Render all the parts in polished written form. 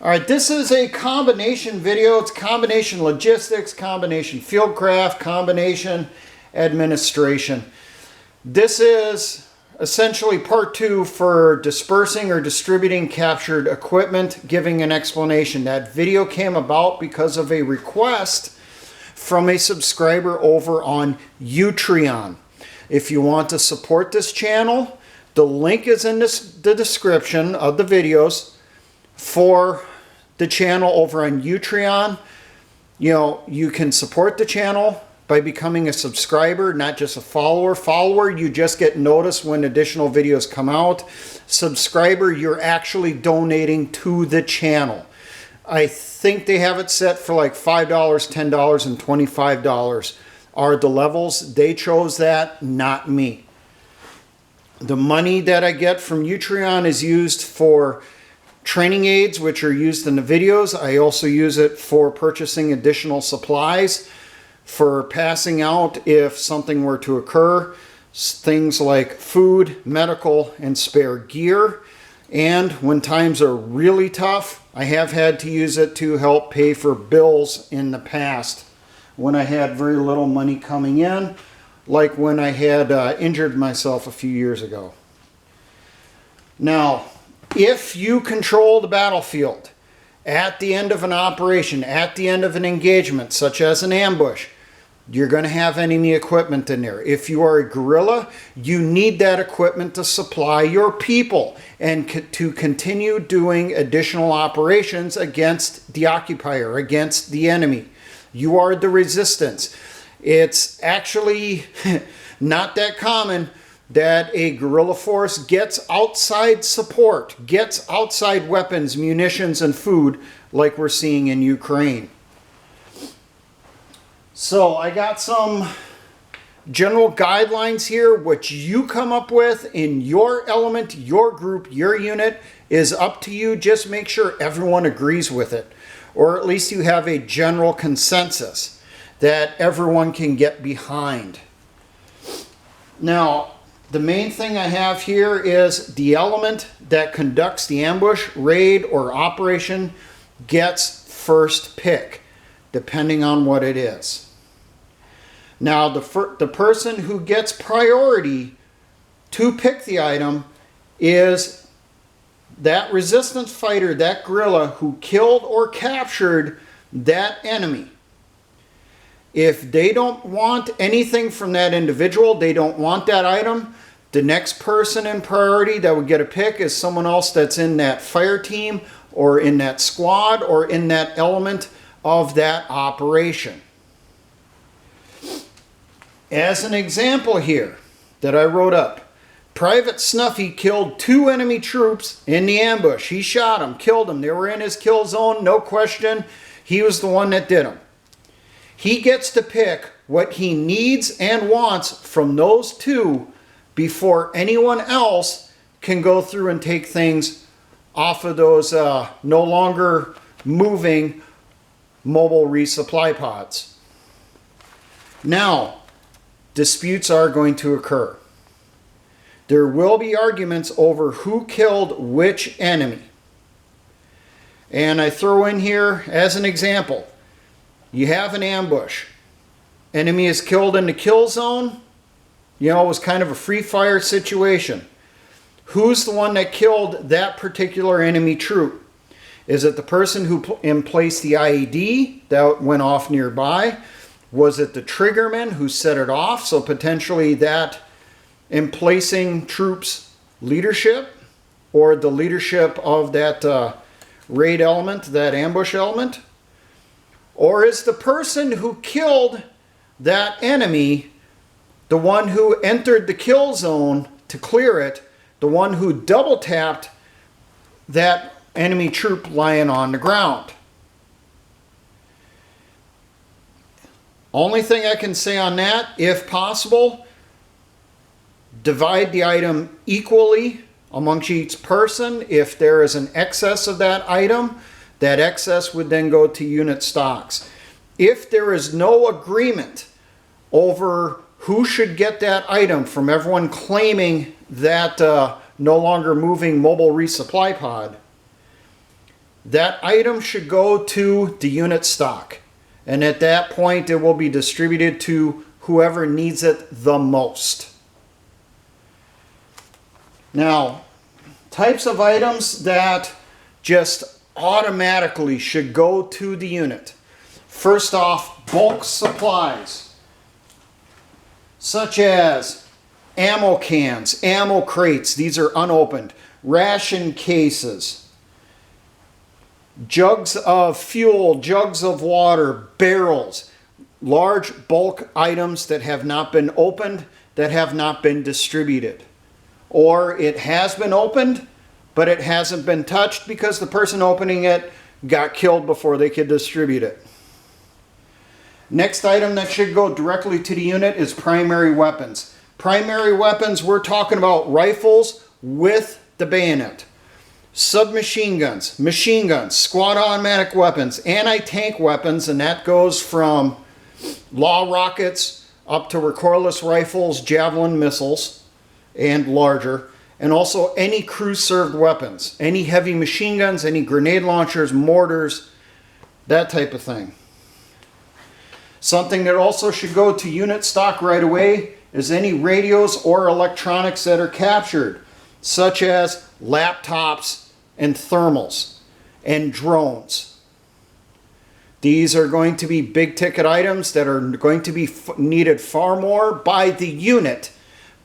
All right, this is a combination video. It's combination logistics, combination fieldcraft, combination administration. This is essentially part 2 for dispersing or distributing captured equipment, giving an explanation. That video came about because of a request from a subscriber over on Utreon. If you want to support this channel, the link is in the description of the videos for the channel over on Utreon. You know, you can support the channel by becoming a subscriber, not just a follower. Follower, you just get notice when additional videos come out. Subscriber, you're actually donating to the channel. I think they have it set for like $5, $10, and $25 are the levels. They chose that, not me. The money that I get from Utreon is used for training aids, which are used in the videos. I also use it for purchasing additional supplies, for passing out if something were to occur. Things like food, medical, and spare gear. And when times are really tough, I have had to use it to help pay for bills in the past when I had very little money coming in, like when I had injured myself a few years ago. Now, if you control the battlefield at the end of an operation, at the end of an engagement, such as an ambush, you're going to have enemy equipment in there. If you are a guerrilla, you need that equipment to supply your people and to continue doing additional operations against the occupier, against the enemy. You are the resistance. It's actually not that common that a guerrilla force gets outside support, gets outside weapons, munitions, and food like we're seeing in Ukraine. So I got some general guidelines here, which you come up with in your element, your group, your unit is up to you. Just make sure everyone agrees with it, or at least you have a general consensus that everyone can get behind. Now, the main thing I have here is the element that conducts the ambush, raid, or operation gets first pick, depending on what it is. Now, the person who gets priority to pick the item is that resistance fighter, that guerrilla who killed or captured that enemy. If they don't want anything from that individual, they don't want that item, the next person in priority that would get a pick is someone else that's in that fire team or in that squad or in that element of that operation. As an example here that I wrote up, Private Snuffy killed 2 enemy troops in the ambush. He shot them, killed them. They were in his kill zone, no question. He was the one that did them. He gets to pick what he needs and wants from those 2 before anyone else can go through and take things off of those no longer moving mobile resupply pods. Now, disputes are going to occur. There will be arguments over who killed which enemy. And I throw in here as an example, you have an ambush. Enemy is killed in the kill zone. You know, it was kind of a free fire situation. Who's the one that killed that particular enemy troop? Is it the person who placed the IED that went off nearby? Was it the triggerman who set it off? So potentially that emplacing troops leadership, or the leadership of that raid element, that ambush element? Or is the person who killed that enemy the one who entered the kill zone to clear it, the one who double tapped that enemy troop lying on the ground? Only thing I can say on that, if possible, divide the item equally amongst each person. If there is an excess of that item, that excess would then go to unit stocks. If there is no agreement over who should get that item from everyone claiming that no longer moving mobile resupply pod, that item should go to the unit stock. And at that point, it will be distributed to whoever needs it the most. Now, types of items that just automatically should go to the unit. First off, bulk supplies, such as ammo cans, ammo crates, these are unopened, ration cases, jugs of fuel, jugs of water, barrels, large bulk items that have not been opened, that have not been distributed. Or it has been opened, but it hasn't been touched because the person opening it got killed before they could distribute it. Next item that should go directly to the unit is primary weapons. Primary weapons, we're talking about rifles with the bayonet, submachine guns, machine guns, squad automatic weapons, anti-tank weapons, and that goes from law rockets up to recoilless rifles, javelin missiles, and larger, and also any crew-served weapons, any heavy machine guns, any grenade launchers, mortars, that type of thing. Something that also should go to unit stock right away is any radios or electronics that are captured, such as laptops and thermals and drones. These are going to be big ticket items that are going to be needed far more by the unit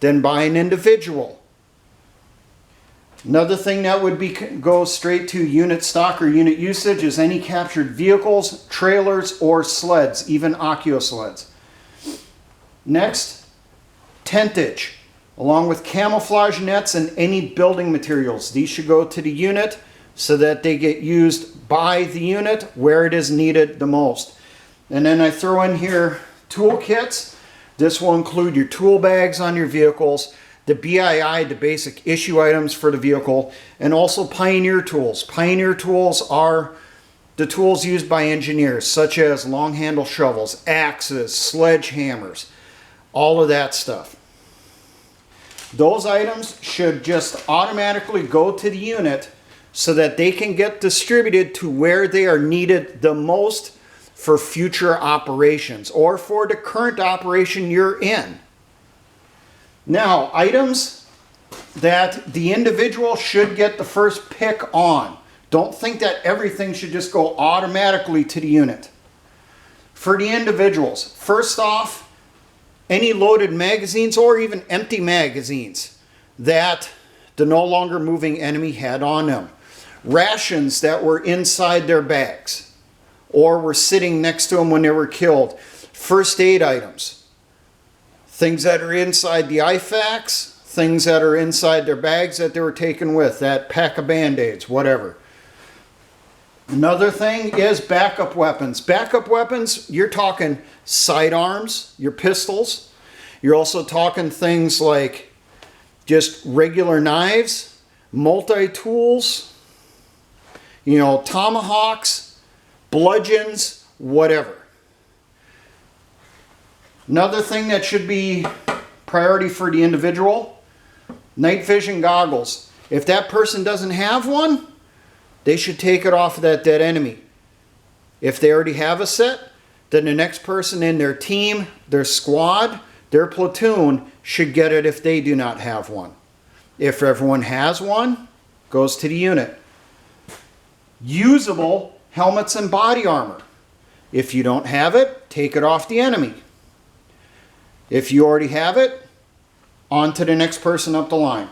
than by an individual. Another thing that would go straight to unit stock or unit usage is any captured vehicles, trailers, or sleds, even Accio sleds. Next, tentage, along with camouflage nets and any building materials. These should go to the unit so that they get used by the unit where it is needed the most. And then I throw in here tool kits. This will include your tool bags on your vehicles, the BII, the basic issue items for the vehicle, and also Pioneer tools. Pioneer tools are the tools used by engineers, such as long handle shovels, axes, sledgehammers, all of that stuff. Those items should just automatically go to the unit so that they can get distributed to where they are needed the most for future operations or for the current operation you're in. Now, items that the individual should get the first pick on. Don't think that everything should just go automatically to the unit. For the individuals, first off, any loaded magazines or even empty magazines that the no longer moving enemy had on them. Rations that were inside their bags or were sitting next to them when they were killed. First aid items. Things that are inside the IFAKs, things that are inside their bags that they were taken with, that pack of Band-Aids, whatever. Another thing is backup weapons. Backup weapons, you're talking sidearms, your pistols. You're also talking things like just regular knives, multi-tools, tomahawks, bludgeons, whatever. Another thing that should be priority for the individual, night vision goggles. If that person doesn't have one, they should take it off of that dead enemy. If they already have a set, then the next person in their team, their squad, their platoon should get it if they do not have one. If everyone has one, goes to the unit. Usable helmets and body armor. If you don't have it, take it off the enemy. If you already have it, on to the next person up the line.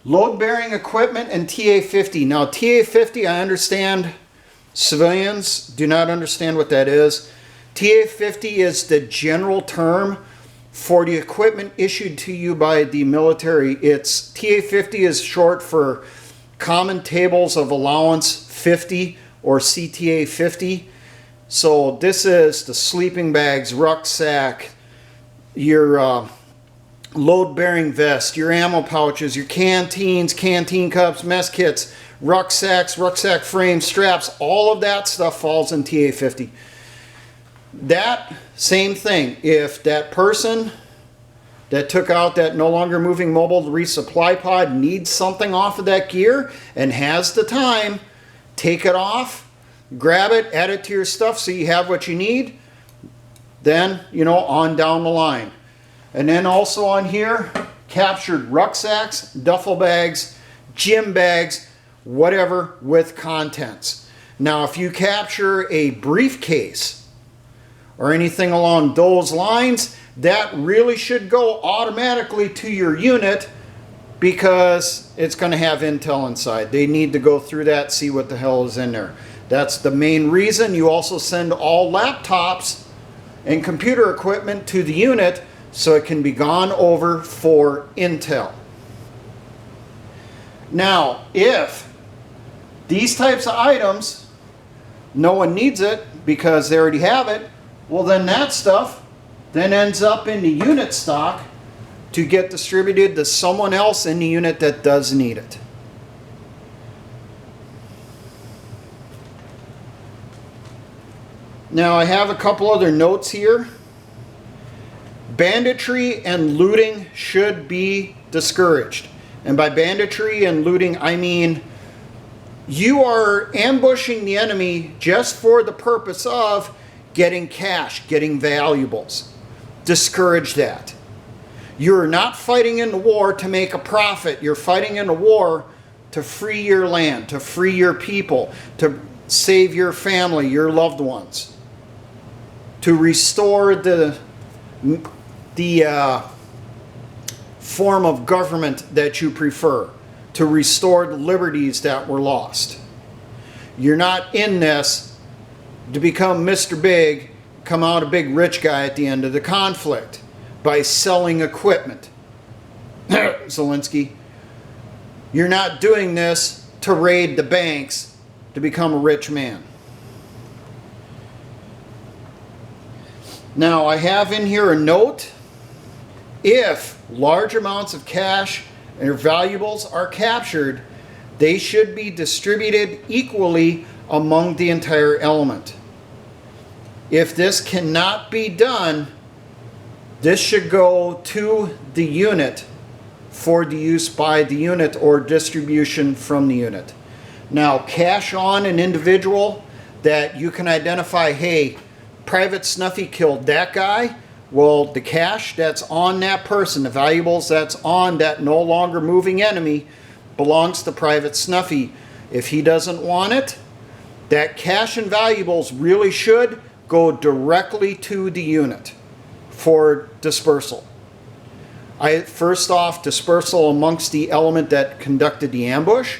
Load-bearing equipment and TA-50. Now, TA-50, I understand civilians do not understand what that is. TA-50 is the general term for the equipment issued to you by the military. TA-50 is short for Common Tables of Allowance 50 or CTA 50. So this is the sleeping bags, rucksack, your load-bearing vest, your ammo pouches, your canteens, canteen cups, mess kits, rucksacks, rucksack frames, straps, all of that stuff falls in TA-50. That same thing, if that person that took out that no longer moving mobile resupply pod needs something off of that gear and has the time, take it off, grab it, add it to your stuff so you have what you need. Then, you know, on down the line. And then also on here, captured rucksacks, duffel bags, gym bags, whatever with contents. Now, if you capture a briefcase or anything along those lines, that really should go automatically to your unit because it's going to have intel inside. They need to go through that, see what the hell is in there. That's the main reason you also send all laptops and computer equipment to the unit so it can be gone over for intel. Now, if these types of items, no one needs it because they already have it, well then that stuff then ends up in the unit stock to get distributed to someone else in the unit that does need it. Now I have a couple other notes here. Banditry and looting should be discouraged. And by banditry and looting, I mean you are ambushing the enemy just for the purpose of getting cash, getting valuables. Discourage that. You're not fighting in the war to make a profit. You're fighting in a war to free your land, to free your people, to save your family, your loved ones, to restore the form of government that you prefer, to restore the liberties that were lost. You're not in this to become Mr. Big, come out a big rich guy at the end of the conflict by selling equipment. Zelensky. You're not doing this to raid the banks to become a rich man. Now I have in here a note. If large amounts of cash and valuables are captured, they should be distributed equally among the entire element. If this cannot be done, this should go to the unit for the use by the unit or distribution from the unit. Now, cash on an individual that you can identify, hey, Private Snuffy killed that guy. Well, the cash that's on that person, the valuables that's on that no longer moving enemy belongs to Private Snuffy. If he doesn't want it, that cash and valuables really should go directly to the unit for dispersal. First off, dispersal amongst the element that conducted the ambush.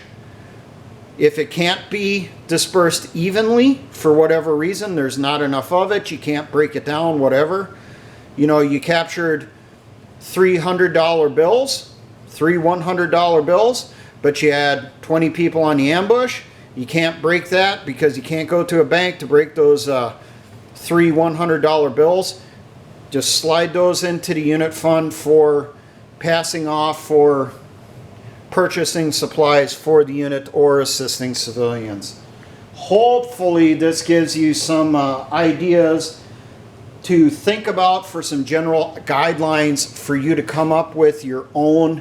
If it can't be dispersed evenly for whatever reason, there's not enough of it, you can't break it down, whatever. You know, you captured three $100 bills, three $100 bills, but you had 20 people on the ambush. You can't break that because you can't go to a bank to break those three $100 bills. Just slide those into the unit fund for passing off for purchasing supplies for the unit or assisting civilians. Hopefully this gives you some ideas to think about for some general guidelines for you to come up with your own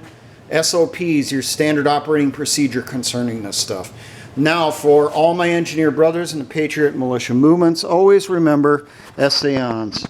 SOPs, your standard operating procedure concerning this stuff. Now, for all my engineer brothers and the Patriot Militia movements, always remember, essayons.